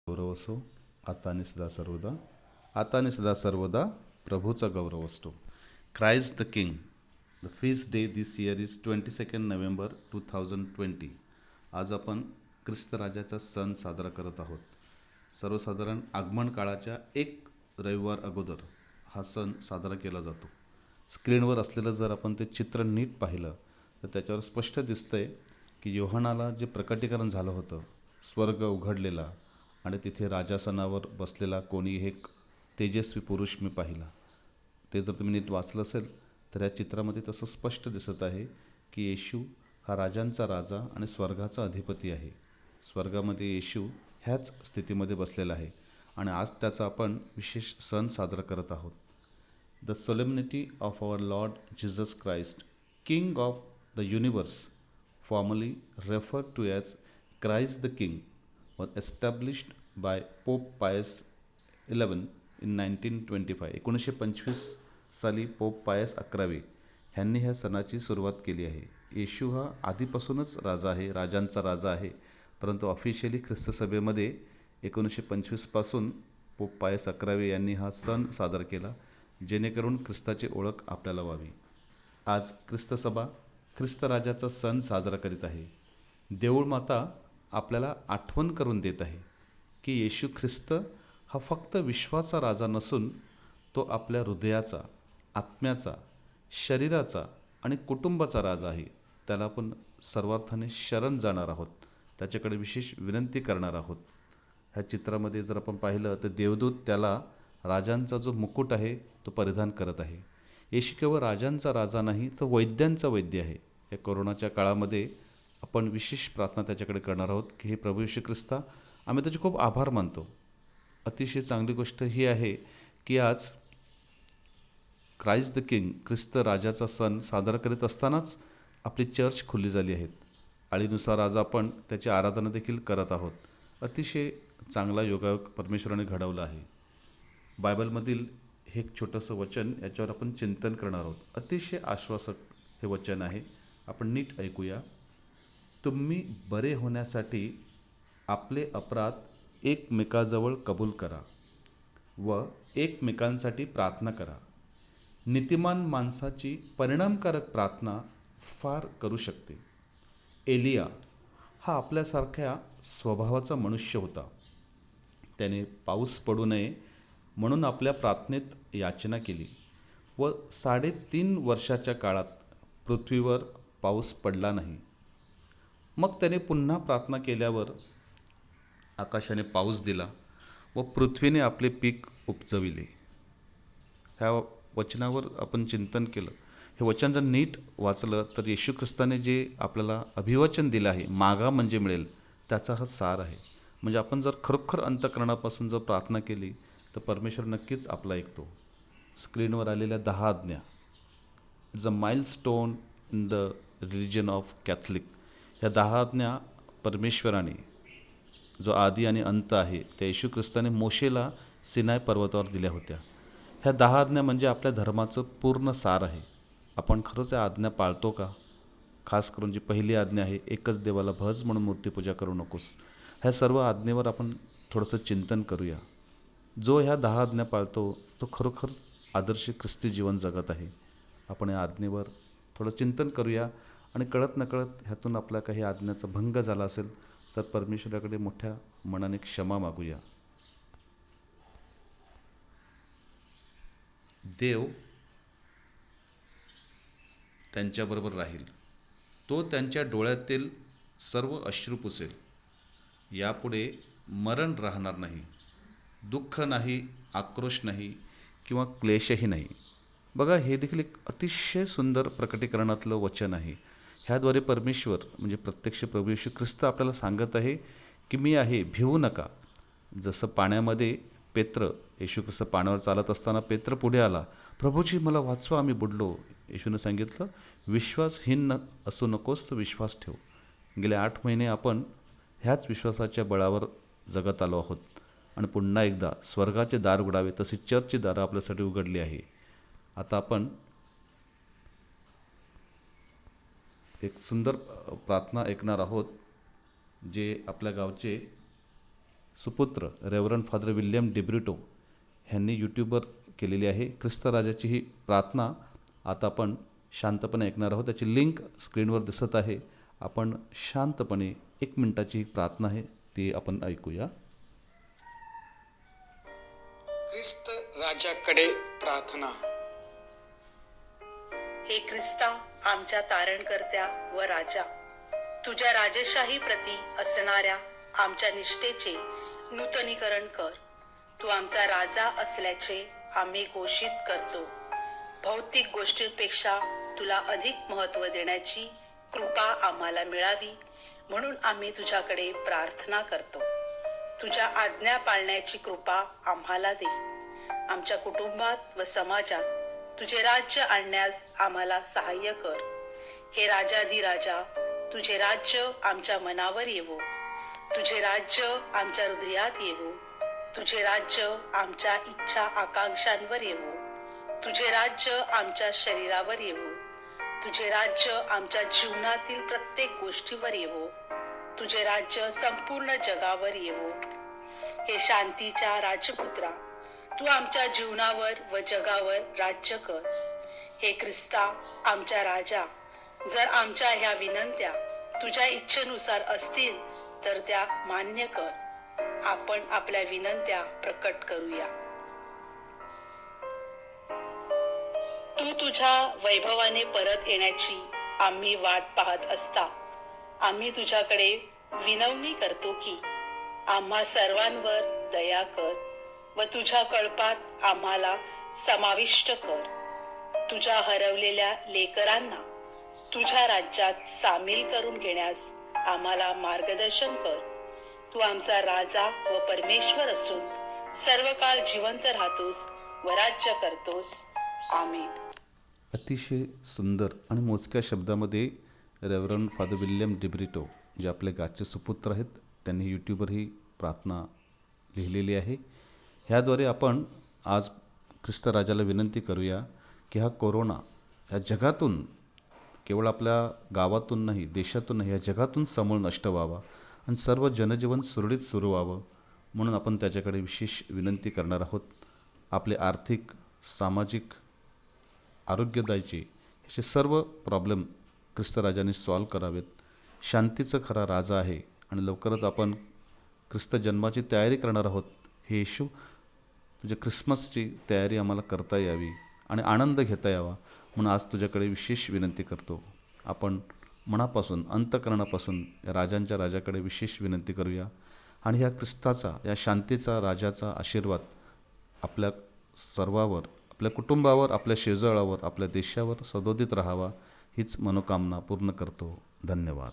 गौरव असो, आता आणि सदा सर्वदा. आता आणि सदा सर्वदा प्रभूचा गौरव असतो. Christ the king. The feast day this year is 22 November 2020. आज आपण ख्रिस्त राजाचा सण साजरा करत आहोत. सर्वसाधारण आगमन काळाच्या एक रविवार अगोदर हा सण साजरा केला जातो. स्क्रीनवर असलेलं जर आपण ते चित्र नीट पाहिलं तर त्याच्यावर स्पष्ट दिसतंय की योहानाला जे प्रकटीकरण झालं होतं, स्वर्ग उघडलेला आणि तिथे राजासनावर बसलेला कोणी एक तेजस्वी पुरुष मी पाहिला. ते जर तुम्ही नीट वाचलं असेल तर या चित्रामध्ये तसं स्पष्ट दिसत आहे की येशू हा राजांचा राजा आणि स्वर्गाचा अधिपती आहे. स्वर्गामध्ये येशू ह्याच स्थितीमध्ये बसलेला आहे आणि आज त्याचा आपण विशेष सण साजरा करत आहोत. The solemnity of our Lord Jesus Christ, King of the universe, formerly referred to as Christ the King, was established by Pope Pius XI in 1925. 1925 साली पोप पायस 11 ह्यांनी ह्या सणाची सुरुवात केली आहे. येशू हा आधीपासूनच राजा आहे, राजांचा राजा आहे, परंतु ऑफिशियली ख्रिस्त सभेमध्ये 1925पासून पोप पायस 11 यांनी हा सण साजरा केला, जेणेकरून ख्रिस्ताची ओळख आपल्याला व्हावी. आज ख्रिस्त सभा ख्रिस्त राजाचा सण साजरा करीत आहे. देऊळ माता आपल्याला आठवण करून देत आहे की येशू ख्रिस्त हा फक्त विश्वाचा राजा नसून तो आपल्या हृदयाचा, आत्म्याचा, शरीराचा आणि कुटुंबाचा राजा आहे. त्याला आपण सर्वार्थाने शरण जाणार आहोत, त्याच्याकडे विशेष विनंती करणार आहोत. ह्या चित्रामध्ये जर आपण पाहिलं तर देवदूत त्याला राजांचा जो मुकुट आहे तो परिधान करत आहे. येशू केवळ राजांचा राजा नाही तर वैद्यांचा वैद्य आहे. या कोरोनाच्या काळामध्ये आपण विशेष प्रार्थना त्याच्याकडे करणार आहोत की हे प्रभू येशू ख्रिस्ता, आम्ही त्याचे खूप आभार मानतो. अतिशय चांगली गोष्ट ही आहे की आज क्राइस्ट द किंग, ख्रिस्त राजाचा सण साजरा करीत असतानाच आपली चर्च खुली झाली आहेत. आळीनुसार आज आपण त्याची आराधना देखील करत आहोत. अतिशय चांगला योगायोग परमेश्वराने घडवला आहे. बायबलमधील हे एक छोटंसं वचन, याच्यावर आपण चिंतन करणार आहोत. अतिशय आश्वासक हे वचन आहे, आपण नीट ऐकूया. तुम्ही बरे होण्यासाठी आपले अपराध एकमेकाजवळ कबूल करा व एकमेकांसाठी प्रार्थना करा. नीतिमान माणसाची परिणामकारक प्रार्थना फार करू शकते. एलिया हा आपल्यासारख्या स्वभावाचा मनुष्य होता. त्याने पाऊस पडू नये म्हणून आपल्या प्रार्थनेत याचना केली व 3.5 वर्षाच्या काळात पृथ्वीवर पाऊस पडला नाही. मग त्याने पुन्हा प्रार्थना केल्यावर आकाशाने पाऊस दिला व पृथ्वीने आपले पीक उपजविले. ह्या वचनावर आपण चिंतन केलं. हे वचन जर नीट वाचलं तर येशू ख्रिस्ताने जे आपल्याला अभिवचन दिलं आहे, मागा म्हणजे मिळेल, त्याचा हा सार आहे. म्हणजे आपण जर खरोखर अंतःकरणापासून जर प्रार्थना केली तर परमेश्वर नक्कीच आपला ऐकतो. स्क्रीनवर आलेल्या 10 आज्ञा it's a milestone in the religion of Catholic. ह्या 10 आज्ञा परमेश्वराने, जो आदी आणि अंत आहे, त्या येशू ख्रिस्ताने मोशेला सिनाय पर्वतावर दिल्या होत्या. ह्या 10 आज्ञा म्हणजे आपल्या धर्माचं पूर्ण सार आहे. आपण खरंच या आज्ञा पाळतो का? खास करून जी पहिली आज्ञा आहे, एकच देवाला भज म्हणून मूर्तीपूजा करू नकोस. ह्या सर्व आज्ञेवर आपण थोडंसं चिंतन करूया. जो ह्या 10 आज्ञा पाळतो तो खरोखरच आदर्श ख्रिस्ती जीवन जगत आहे. आपण या आज्ञेवर थोडं चिंतन करूया आणि कळत नकळत ह्यातून आपला काही आज्ञाचा भंग झाला असेल तर परमेश्वराकडे मोठ्या मनाने क्षमा मागूया. देव त्यांच्याबरोबर राहील. तो त्यांच्या डोळ्यातील सर्व अश्रू पुसेल. यापुढे मरण राहणार नाही, दुःख नाही, आक्रोश नाही किंवा क्लेशही नाही. बघा, हे देखील एक अतिशय सुंदर प्रकटीकरणातलं वचन आहे. ह्याद्वारे परमेश्वर म्हणजे प्रत्यक्ष प्रभू येशू ख्रिस्त आपल्याला सांगत आहे की मी आहे, भिवू नका. जसं पाण्यामध्ये पेत्र, येशू ख्रिस्त पाण्यावर चालत असताना पेत्र पुढे आला, प्रभूजी मला वाचवा, आम्ही बुडलो. येशूने सांगितलं, विश्वासहीन असू नकोस तर विश्वास ठेव. गेले 8 महिने आपण ह्याच विश्वासाच्या बळावर जगत आलो आहोत आणि पुन्हा एकदा स्वर्गाचे दार उघडावे तशी चर्चची दारं आपल्यासाठी उघडली आहे. आता आपण एक सुंदर प्रार्थना ऐकणार आहोत, जे आपल्या गावचे सुपुत्र रेव्हरंड फादर विल्यम डिब्रिटो ह्यांनी यूट्यूबवर केलेली आहे. ख्रिस्त राजाची ही प्रार्थना आता आपण शांतपणे ऐकणार आहोत. त्याची लिंक स्क्रीनवर दिसत आहे. आपण शांतपणे 1 मिनिटाची ही प्रार्थना आहे ती आपण ऐकूया. ख्रिस्त राजाकडे प्रार्थना. हे ख्रिस्ता, आमच्या तारणकर्त्या व राजा, तुझ्या राजेशाही प्रती असणाऱ्या आमच्या निष्ठेचे नूतनीकरण कर. तू आमचा राजा असल्याचे आम्ही घोषित करतो. भौतिक गोष्टींपेक्षा तुला अधिक महत्त्व देण्याची कृपा आम्हाला मिळावी म्हणून आम्ही तुझ्याकडे प्रार्थना करतो. तुझ्या आज्ञा पाळण्याची कृपा आम्हाला दे. आमच्या कुटुंबात व समाजात तुझे राज्य आणण्यास आम्हाला सहाय्य कर. हे राजाधिराजा, तुझे राज्य आमच्या मनावर येवो. तुझे राज्य आमच्या हृदयात येवो. तुझे राज्य आमच्या इच्छा आकांक्षांवर येवो. तुझे राज्य आमच्या शरीरावर येवो. तुझे राज्य आमच्या जीवनातील प्रत्येक गोष्टीवर येवो. तुझे राज्य संपूर्ण जगावर येवो. हे शांतीच्या राजपुत्रा, तू आमच्या जीवनावर व जगावर राज्य कर. हे ख्रिस्ता, आमच्या राजा, जर आमच्या ह्या विनंत्या तुझ्या इच्छेनुसार असतील तर त्या मान्य कर. आपण आपल्या विनंत्या प्रकट करूया. तू तुझ्या वैभवाने परत येण्याची आम्ही वाट पाहत असता आम्ही तुझ्याकडे विनवणी करतो की आम्हा सर्वांवर दया कर व तुझ्या कळपात आम्हाला समाविष्ट कर. तुझ्या हरवलेल्या लेकरांना तुझ्या राज्यात सामील करून घेण्यास आम्हाला मार्गदर्शन कर. तू आमचा राजा व परमेश्वर असून सर्व काळ जिवंत राहतोस व राज्य करतोस. आमेन. अतिशय सुंदर आणि मोजक्या शब्दामध्ये रेव्हरंड फादर विल्यम डिब्रिटो जे आपले गाचे सुपुत्र आहेत त्यांनी यूट्यूबवर ही प्रार्थना लिहिलेली आहे. ह्याद्वारे आपण आज ख्रिस्त राजाला विनंती करूया की हा कोरोना ह्या जगातून, केवळ आपल्या गावातून नाही, देशातून नाही, ह्या जगातून समूळ नष्ट व्हावा आणि सर्व जनजीवन सुरळीत सुरू व्हावं म्हणून आपण त्याच्याकडे विशेष विनंती करणार आहोत. आपले आर्थिक, सामाजिक, आरोग्यदायीचे असे सर्व प्रॉब्लेम ख्रिस्त राजाने सॉल्व करावेत. शांतीचा खरा राजा आहे आणि लवकरच आपण ख्रिस्त जन्माची तयारी करणार आहोत. हे येशू, तुझ्या ख्रिसमसची तयारी आम्हाला करता यावी आणि आनंद घेता यावा म्हणून आज तुझ्याकडे विशेष विनंती करतो. आपण मनापासून, अंतःकरणापासून या राजांच्या राजाकडे विशेष विनंती करूया आणि ह्या ख्रिस्ताचा, या शांतीचा राजाचा आशीर्वाद आपल्या सर्वावर, आपल्या कुटुंबावर, आपल्या शेजाळावर, आपल्या देशावर सदोदित राहावा हीच मनोकामना पूर्ण करतो. धन्यवाद.